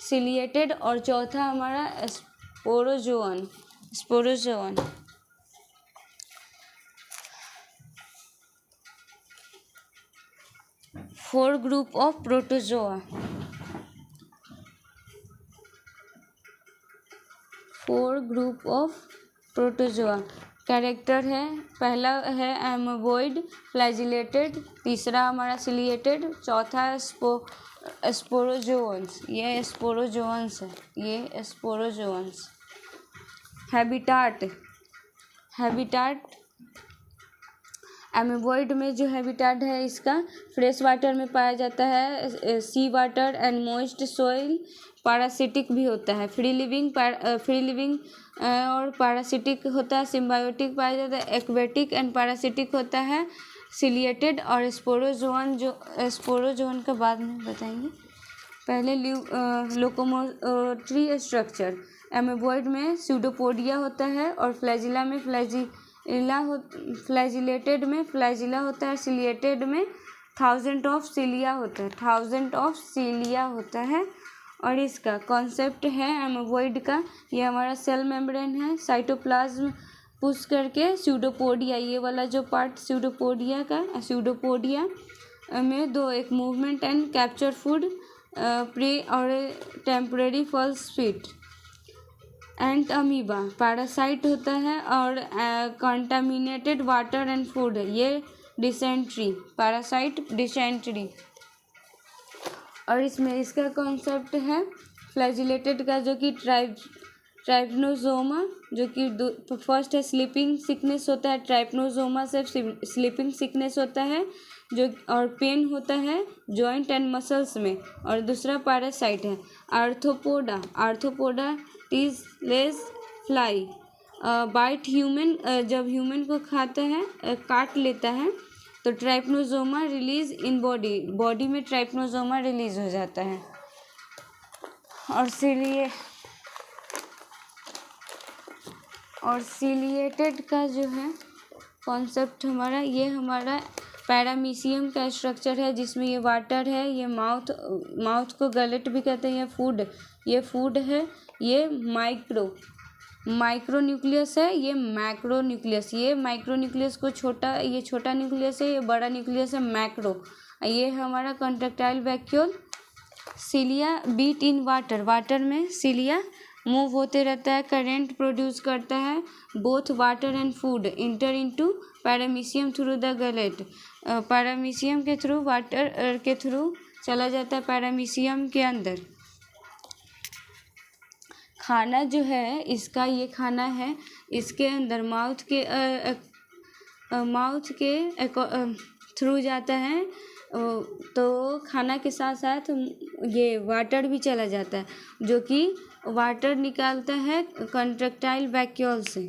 सिलिएटेड, और चौथा हमारा स्पोरोजोअन। 4 group of protozoa. 4 group of protozoa character है, पहला है एमोबॉइड, फ्लैजिलेटेड, तीसरा हमारा सिलिएटेड, चौथा स्पोरोजोअन्स। ये स्पोरोजोअन्स है, ये स्पोरोजोअन्स। हैबिटाट एमोबॉइड में जो हैबिटाट है इसका फ्रेश वाटर में पाया जाता है, sea water and moist soil. Parasitic भी होता है, फ्री लिविंग और पैरासिटिक होता है, सिम्बायोटिक पाया जाता है, एक्वेटिक एंड पैरासिटिक होता है, सिलिएटेड और स्पोरोजोअन। जो स्पोरोजोअन का बाद में बताएंगे, पहले लोकोमोटरी स्ट्रक्चर। एमोबॉइड में स्यूडोपोडिया होता है, और फ्लैजिला में फ्लैजिलेटेड में फ्लैजिला होता है, सिलिएटेड में 1000 ऑफ सिलिया होता है। और इसका कॉन्सेप्ट है एमोबॉइड का, ये हमारा सेल मेम्ब्रेन है, साइटोप्लाज्म पुश करके स्यूडोपोडिया, ये वाला जो पार्ट स्यूडोपोडिया में 2, एक movement and capture food, prey और temporary false feet. Entamoeba parasite होता है, और कंटामिनेटेड वाटर एंड फूड, ये डिसेंट्री, पैरासाइट डिसेंट्री। और इसमें इसका कॉन्सेप्ट है फ्लैजिलेटेड का, जो कि ट्राइपनोसोमा, जो कि फर्स्ट है स्लीपिंग सिकनेस होता है, ट्राइपनोसोमा से स्लीपिंग सिकनेस होता है जो, और पेन होता है जॉइंट एंड मसल्स में। और दूसरा पैरासाइट है आर्थ्रोपोडा टीजलेस फ्लाई, बाइट ह्यूमन, जब ह्यूमन को खाता है, काट लेता है, तो ट्राइपनोसोमा रिलीज इन बॉडी में ट्राइपनोसोमा रिलीज हो जाता है। और सिलिएटेड का जो है कॉन्सेप्ट हमारा, ये हमारा पैरामीशियम का स्ट्रक्चर है, जिसमें ये वाटर है, ये माउथ को गलेट भी कहते हैं, ये फूड है, ये माइक्रो न्यूक्लियस है, ये मैक्रो न्यूक्लियस। ये माइक्रो न्यूक्लियस को ये छोटा न्यूक्लियस है, ये बड़ा न्यूक्लियस है मैक्रो। ये हमारा contractile vacuole. Cilia beat in water में सिलिया मूव होते रहता है, करेंट प्रोड्यूस करता है, both water and food enter into paramecium through the gullet. Paramecium के थ्रू, वाटर के थ्रू चला जाता है पैरामीशियम के अंदर। खाना जो है इसका, ये खाना है, इसके अंदर माउथ के थ्रू जाता है, तो खाना के साथ साथ ये वाटर भी चला जाता है, जो कि वाटर निकालता है कॉन्ट्रैक्टाइल वैक्यूल से।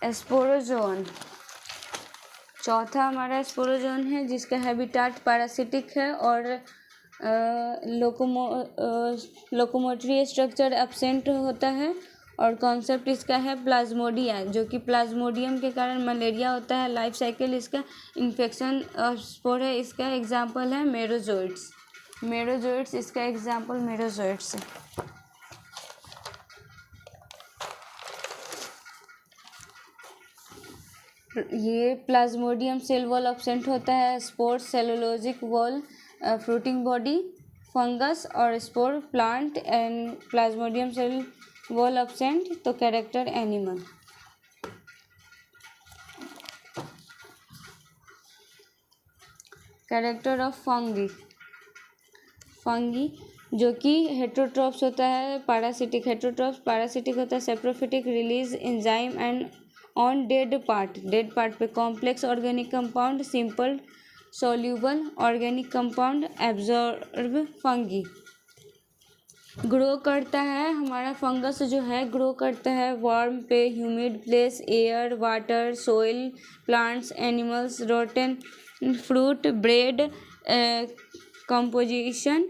स्पोरोजोन, चौथा हमारा स्पोरोजोन है जिसका हैबिटाट पैरासिटिक है और लोकोमोटरी स्ट्रक्चर एब्सेंट होता है। और कॉन्सेप्ट इसका है प्लाज्मोडिया, जो कि प्लाज्मोडियम के कारण मलेरिया होता है। लाइफ साइकिल इसका इन्फेक्शन स्पोर है, इसका एग्जाम्पल है मेरोजोइट्स। मेरोजोइट्स इसका एग्जाम्पल मेरोजोइट्स है। ये प्लाज्मोडियम सेल वॉल एब्सेंट होता है, spore cellulosic wall, fruiting body, fungus और spore plant and plasmodium cell wall absent तो character animal. Character of fungi, fungi जो कि हेट्रोट्रॉप्स होता है, पैरासिटिक हेट्रोट्रॉप्स पैरासिटिक होता है, saprophytic release enzyme and on dead part पे complex organic compound, simple soluble organic compound absorb fungi. Grow करता है हमारा फंगस जो है, ग्रो करता है वार्म पे, humid place, air, water, soil, plants, animals, rotten fruit, bread composition,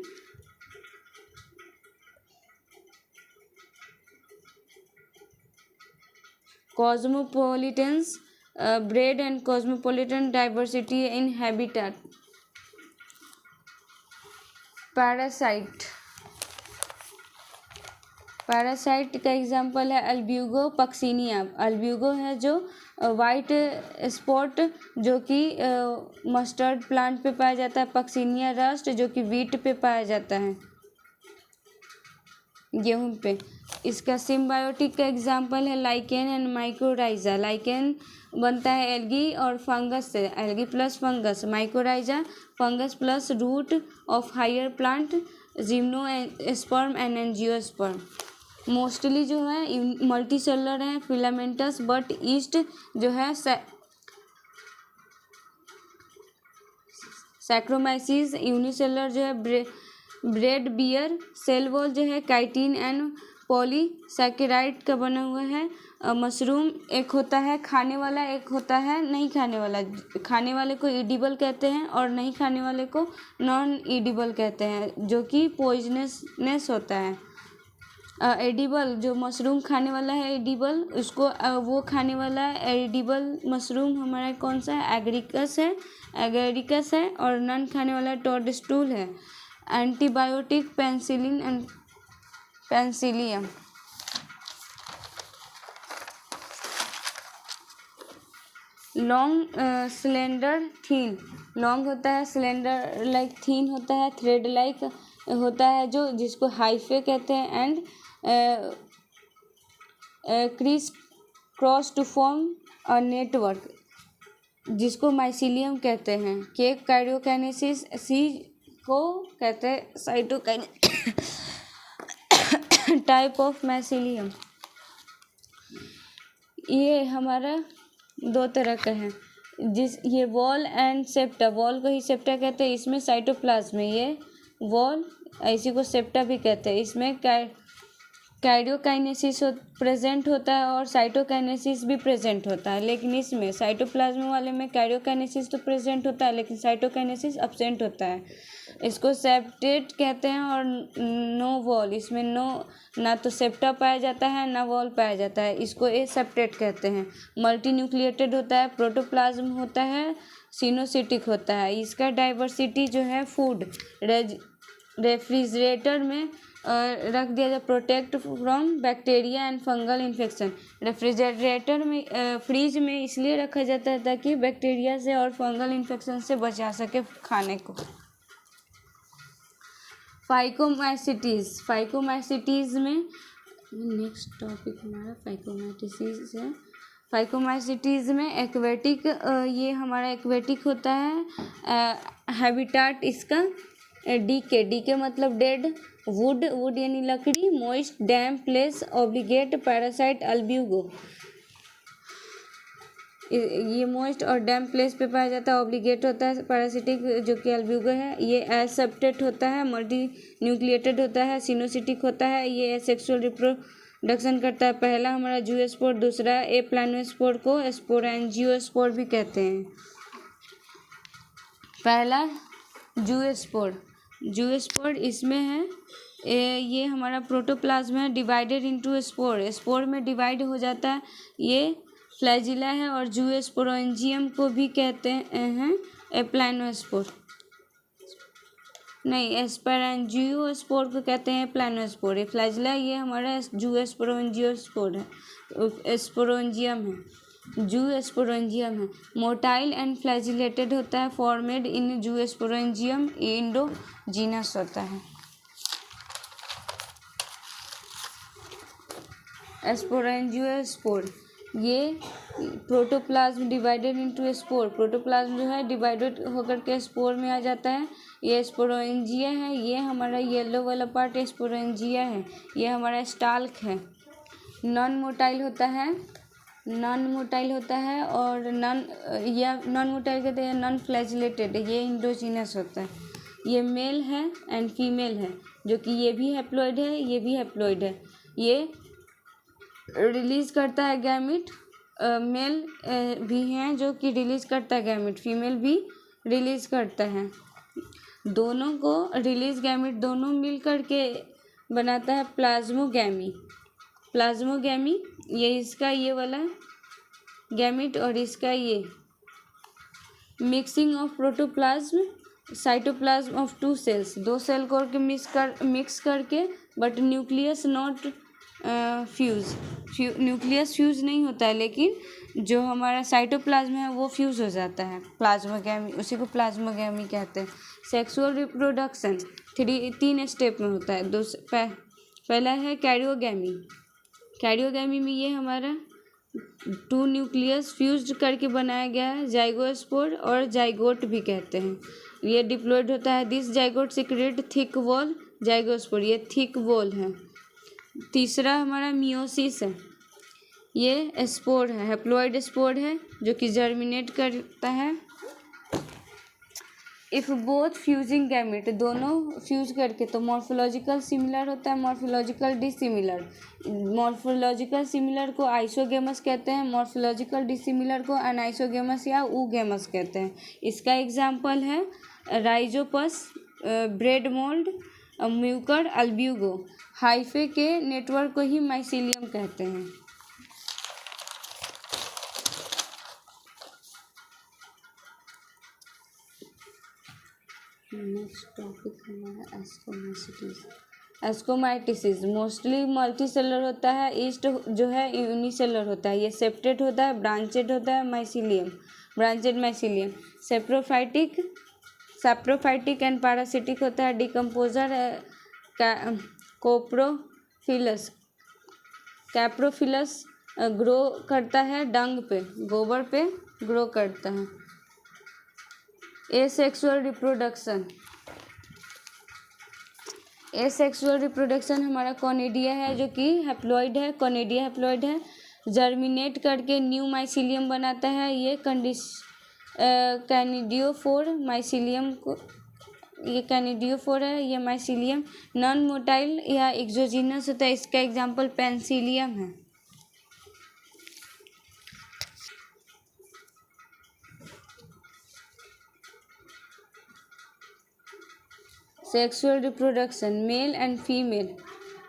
cosmopolitans, breed and cosmopolitan diversity in habitat। Parasite, parasite का example है अल्ब्यूगो पक्सिनिया। अल्ब्यूगो है जो वाइट स्पॉट जो कि मस्टर्ड प्लांट पे पाया जाता है, पक्सिनिया रस्ट जो कि वीट पे पाया जाता है, गेहूं पे। इसका सिम्बायोटिक का एग्जांपल है लाइकेन एंड माइक्रोराइजा। लाइकेन बनता है एल्गी और फंगस से, algae plus fungus, mycorrhiza fungus plus root of higher plant, gymnosperm and angiosperm. Mostly जो है मल्टी सेलुलर है, फिलामेंटस, बट ईस्ट जो है सैक्रोमाइसिस, यूनिसेलुलर जो है ब्रेड बियर, सेल वॉल जो है काइटिन एंड पॉलीसैकेराइड का बना हुआ है। मशरूम एक होता है खाने वाला, एक होता है नहीं खाने वाला। खाने वाले को ईडिबल कहते हैं और नहीं खाने वाले को नॉन ईडिबल कहते हैं, जो कि पॉइजनस होता है। एडिबल जो मशरूम खाने वाला है एडिबल, उसको वो खाने वाला है। एडिबल मशरूम हमारा कौन सा है? एगेरिकस है और नॉन खाने वाला टोडस्टूल है। Antibiotic penicillin and Penicillium. Long slender thin, long होता है, स्लेंडर लाइक, थीन होता है, थ्रेड लाइक होता है जो जिसको हाइफे कहते हैं, and criss cross to form a network जिसको माइसिलियम कहते हैं। केक कैरियोकाइनेसिस, सी को कहते हैं साइटोकाइनेसिस टाइप ऑफ माइसिलियम। ये हमारा दो तरह का है, ये वॉल एंड सेप्टा। वॉल को ही सेप्टा कहते हैं, इसमें साइटोप्लाज्म है। ये वॉल, इसी को सेप्टा भी कहते हैं। इसमें कैरियोकाइनेसिस प्रेजेंट होता है और साइटोकाइनेसिस भी प्रेजेंट होता है, लेकिन इसमें साइटोप्लाज्म वाले में कैरियोकाइनेसिस तो प्रेजेंट होता है लेकिन साइटोकाइनेसिस एब्सेंट होता है। इसको सेप्टेट कहते हैं और नो वॉल, इसमें ना तो सेप्टा पाया जाता है ना वॉल पाया जाता है, इसको एसेप्टेट कहते हैं। मल्टी न्यूक्लिएटेड होता है, प्रोटोप्लाज्म होता है, सिनोसिटिक होता है। इसका डाइवर्सिटी जो है फूड रेफ्रिजरेटर में रख दिया जाए, protect from bacteria and fungal infection. Refrigerator में फ्रीज में इसलिए रखा जाता है ताकि बैक्टीरिया से और फंगल इन्फेक्शन से बचा सके खाने को। फाइकोमाइसिटीज, फाइकोमाइसिटीज में नेक्स्ट टॉपिक हमारा फाइकोमाइसिटीज है। फाइकोमाइसिटीज में एक्वेटिक, ये हमारा एक्वेटिक होता है। हैबिटाट इसका डीके मतलब डेड, वुड यानी लकड़ी, मॉइस्ट डैम्प प्लेस, ऑब्लिगेट पैरासाइट अल्ब्यूगो। ये मॉइस्ट और डैम्प प्लेस पे पाया जाता है। ऑब्लिगेट होता है पैरासिटिक जो कि अल्ब्यूगो है। ये एसेप्टेट होता है, मल्टी न्यूक्लिएटेड होता है, सिनोसिटिक होता है। ये एसेक्सुअल रिडक्शन करता है। पहला हमारा जूस्पोर, दूसरा ए प्लानोस्पोर को स्पोरेंजियोस्पोर भी कहते हैं। पहला जूस्पोर इसमें है ये हमारा प्रोटोप्लाज्म है, डिवाइडेड इनटू स्पोर, स्पोर में डिवाइड हो जाता है, ये फ्लैजिला है। और जूस्पोरेंजियम को भी कहते हैं एप्लानोस्पोर, नहीं एस्पेरेंजियोस्पोर को कहते हैं प्लानोस्पोर। ये फ्लैजिला, ये हमारा जूस्पोरेंजियोस्पोर है, स्पोरेंजियम है, जूस्पोरेंजियम है। मोटाइल एंड फ्लैजिलेटेड होता है, फॉर्मेड इन जूस्पोरेंजियम, इंडोजीनस होता है। स्पोरेंजियोस्पोर, ये protoplasm divided into spore, protoplasm जो है डिवाइडेड होकर के स्पोर में आ जाता है। ये स्पोरेंजिया है, ये हमारा येलो वाला पार्ट स्पोरेंजिया है, ये हमारा स्टाल्क है। नॉन मोटाइल होता है, और नॉन मोटाइल कहते हैं, नॉन फ्लैजिलेटेड, ये इंडोजीनस होता है। ये मेल है एंड फीमेल है, जो कि ये भी हैप्लॉइड है, ये भी हैप्लॉइड है। ये रिलीज करता है गैमिट, मेल भी हैं जो कि रिलीज करता है गैमिट, फीमेल भी रिलीज करता है। दोनों को रिलीज गैमिट दोनों मिल करके बनाता है प्लाज्मोगैमी। ये इसका ये वाला गैमिट और इसका ये mixing of protoplasm cytoplasm of two cells, दो सेल को मिक्स करके, but nucleus not nucleus fuse नहीं होता है, लेकिन जो हमारा साइटोप्लाज्म है वो फ्यूज हो जाता है, प्लाज्मोगैमी, उसी को प्लाज्मोगैमी कहते हैं। सेक्सुअल रिप्रोडक्शन तीन स्टेप में होता है। पहला है कैरियोगैमी में ये हमारा टू न्यूक्लियस फ्यूज्ड करके बनाया गया है, जाइगोस्पोर और जाइगोट भी कहते हैं। ये डिप्लॉयड होता है, this zygote secret thick wall zygospore, ये थिक वॉल है। तीसरा हमारा मियोसिस है, ये स्पोर है, हैप्लॉइड स्पोर है जो कि जर्मिनेट करता है। इफ़ बोथ फ्यूजिंग गैमेट, दोनों फ्यूज करके, तो मॉर्फोलॉजिकल सिमिलर होता है, मॉर्फोलॉजिकल डिसिमिलर। मॉर्फोलॉजिकल सिमिलर को आइसोगेमस कहते हैं, मॉर्फोलॉजिकल डिसिमिलर को अनआइसोगेमस या ऊगेमस कहते हैं। इसका एग्जाम्पल है Rhizopus, bread mould, Mucor, Albugo. Hyphae के नेटवर्क को ही माइसीलियम कहते हैं। नेक्स्ट टॉपिक हमारा एस्कोमाइटिसिस। मोस्टली मल्टी सेलर होता है, ईस्ट जो है यूनिसेलर होता है, ये सेप्टेट होता है, ब्रांचेड होता है, branched mycelium. Saprophytic and parasitic होता है। डिकम्पोजर कैप्रोफिलस ग्रो करता है डंग पे, गोबर पे ग्रो करता है। एसेक्सुअल रिप्रोडक्शन हमारा कॉनिडिया है जो कि हैप्लॉइड है, कॉनिडिया हैप्लॉइड है, जर्मिनेट करके न्यू माइसीलियम बनाता है। ये कैनिडियोफोर माइसीलियम को, ये कैनिडियोफोर है, ये माइसीलियम नॉन मोटाइल या एक्सोजीनस होता है। इसका एग्जाम्पल पेंसिलियम है। Sexual reproduction male and female,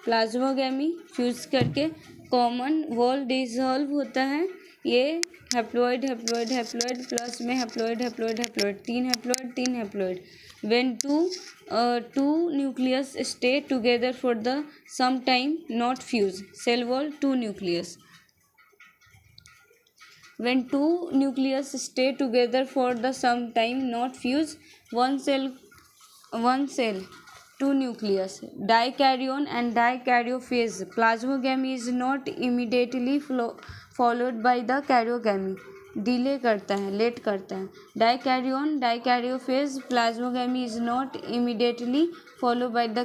plasmogamy fuse करके कॉमन वॉल डिसॉल्व होता है। ये हैप्लॉइड प्लस में हैप्लॉइड, तीन haploid. When two nucleus stay together for the some time not fuse, cell wall two nucleus. When two nucleus stay together for the some time not fuse, one cell, two nucleus. Dikaryon and dikaryophase. Plasmogamy is not immediately followed by the karyogamy. Delay करता है, late करता है। dikaryophase plasmogamy is not immediately followed by the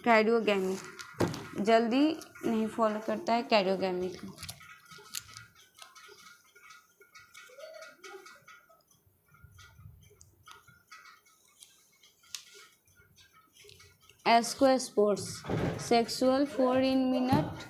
karyogamy. जल्दी नहीं follow करता है karyogamy को। Ascospores sexual 4 in minute